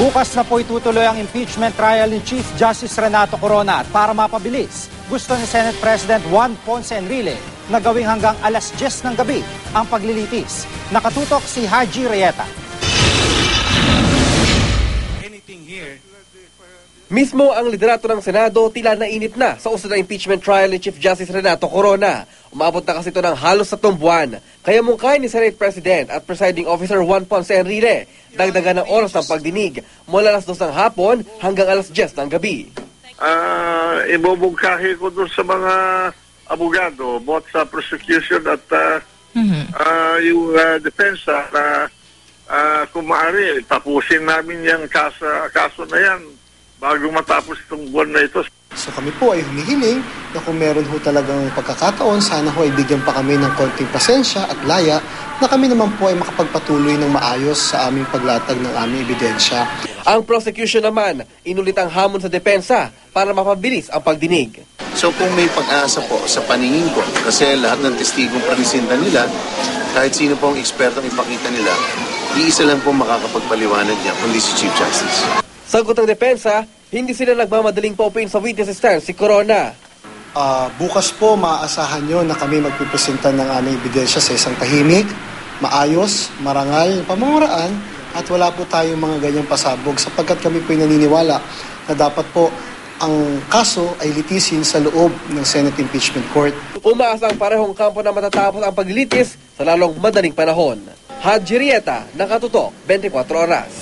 Bukas na po itutuloy ang impeachment trial ni Chief Justice Renato Corona at para mapabilis, gusto ni Senate President Juan Ponce Enrile na gawing hanggang alas 10 ng gabi ang paglilitis. Nakatutok si Haji Rieta. Mismo ang liderato ng Senado tila nainit na sa usod na impeachment trial ni Chief Justice Renato Corona. Umabot na kasi ito ng halos 3 buwan. Kaya mungkahin ni Senate President at Presiding Officer Juan Ponce Enrile dagdagan ng oras ng pagdinig mula alas 2 ng hapon hanggang alas 10 ng gabi. Ibubugkahi ko doon sa mga abogado, both sa prosecution at yung depensa na kung maaari, tapusin namin yung kaso na yan bago matapos itong buwan na ito. So kami po ay humihiling na kung meron ho talagang pagkakataon, sana ho ay bigyan pa kami ng konting pasensya at laya na kami naman po ay makapagpatuloy ng maayos sa aming paglatag ng aming ebidensya. Ang prosecution naman, inulit ang hamon sa depensa para mapabilis ang pagdinig. So kung may pag-asa po sa paningin ko, kasi lahat ng testigong presidentan nila, kahit sino pong ekspertong ipakita nila, iisa lang po makakapagpaliwanag niya, kundi si Chief Justice. Sagot ng depensa, hindi sila nagmamadaling paupuin sa witness stand si Corona. Bukas po maaasahan nyo na kami magpipresenta ng aming ebidensya sa isang tahimik, maayos, marangal, pamamuraan at wala po tayong mga ganyang pasabog sapagkat kami po naniniwala na dapat po ang kaso ay litisin sa loob ng Senate Impeachment Court. Umaasa ang parehong kampo na matatapos ang paglilitis sa lalong madaling panahon. Haji Rieta, Nakatutok, 24 Oras.